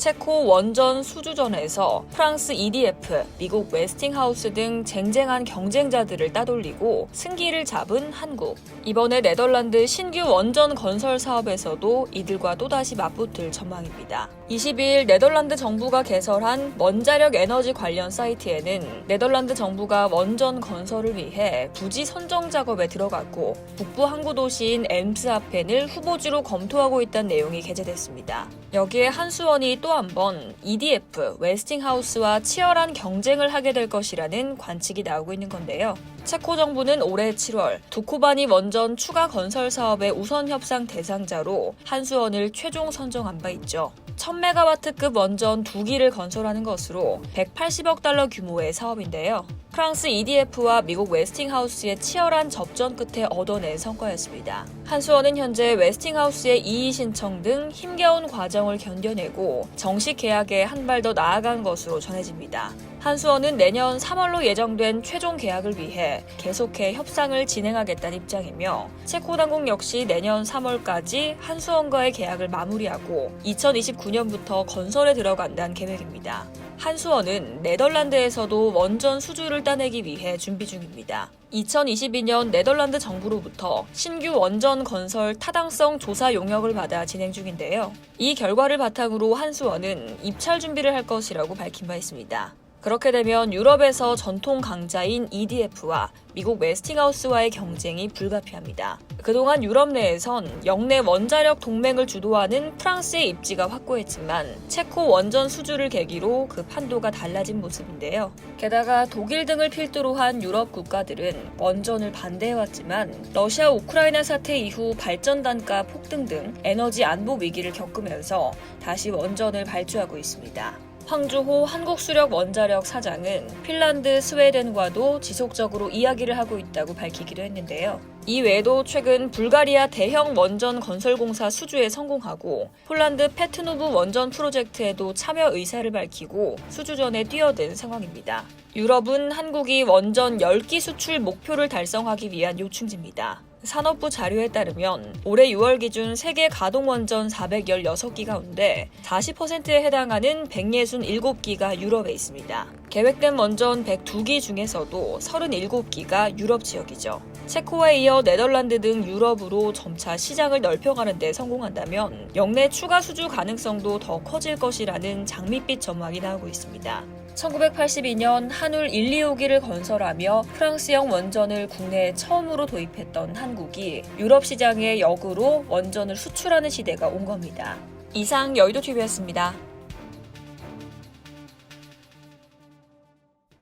체코 원전 수주전에서 프랑스 EDF, 미국 웨스팅하우스 등 쟁쟁한 경쟁자들을 따돌리고 승기를 잡은 한국. 이번에 네덜란드 신규 원전 건설 사업에서도 이들과 또다시 맞붙을 전망입니다. 22일 네덜란드 정부가 개설한 원자력 에너지 관련 사이트에는 네덜란드 정부가 원전 건설을 위해 부지 선정 작업에 들어갔고 북부 항구 도시인 엠스하펜을 후보지로 검토하고 있다는 내용이 게재됐습니다. 여기에 한수원이 또 한 번 EDF, 웨스팅하우스와 치열한 경쟁을 하게 될 것이라는 관측이 나오고 있는 건데요. 체코 정부는 올해 7월 두코바니 원전 추가 건설 사업의 우선 협상 대상자로 한수원을 최종 선정한 바 있죠. 1000메가와트급 원전 2기를 건설하는 것으로 180억 달러 규모의 사업인데요. 프랑스 EDF와 미국 웨스팅하우스의 치열한 접전 끝에 얻어낸 성과였습니다. 한수원은 현재 웨스팅하우스의 이의 신청 등 힘겨운 과정을 견뎌내고 정식 계약에 한 발 더 나아간 것으로 전해집니다. 한수원은 내년 3월로 예정된 최종 계약을 위해 계속해 협상을 진행하겠다는 입장이며 체코 당국 역시 내년 3월까지 한수원과의 계약을 마무리하고 2029년부터 건설에 들어간다는 계획입니다. 한수원은 네덜란드에서도 원전 수주를 따내기 위해 준비 중입니다. 2022년 네덜란드 정부로부터 신규 원전 건설 타당성 조사 용역을 받아 진행 중인데요. 이 결과를 바탕으로 한수원은 입찰 준비를 할 것이라고 밝힌 바 있습니다. 그렇게 되면 유럽에서 전통 강자인 EDF와 미국 웨스팅하우스와의 경쟁이 불가피합니다. 그동안 유럽 내에선 영내 원자력 동맹을 주도하는 프랑스의 입지가 확고했지만 체코 원전 수주를 계기로 그 판도가 달라진 모습인데요. 게다가 독일 등을 필두로 한 유럽 국가들은 원전을 반대해왔지만 러시아 우크라이나 사태 이후 발전 단가 폭등 등 에너지 안보 위기를 겪으면서 다시 원전을 발주하고 있습니다. 황주호 한국수력 원자력 사장은 핀란드, 스웨덴과도 지속적으로 이야기를 하고 있다고 밝히기도 했는데요. 이 외에도 최근 불가리아 대형 원전 건설공사 수주에 성공하고 폴란드 페트노브 원전 프로젝트에도 참여 의사를 밝히고 수주전에 뛰어든 상황입니다. 유럽은 한국이 원전 10기 수출 목표를 달성하기 위한 요충지입니다. 산업부 자료에 따르면 올해 6월 기준 세계 가동 원전 416기 가운데 40%에 해당하는 167기가 유럽에 있습니다. 계획된 원전 102기 중에서도 37기가 유럽 지역이죠. 체코에 이어 네덜란드 등 유럽으로 점차 시장을 넓혀가는 데 성공한다면 역내 추가 수주 가능성도 더 커질 것이라는 장밋빛 전망이 나오고 있습니다. 1982년 한울 1, 2호기를 건설하며 프랑스형 원전을 국내에 처음으로 도입했던 한국이 유럽 시장에 역으로 원전을 수출하는 시대가 온 겁니다. 이상 여의도TV였습니다.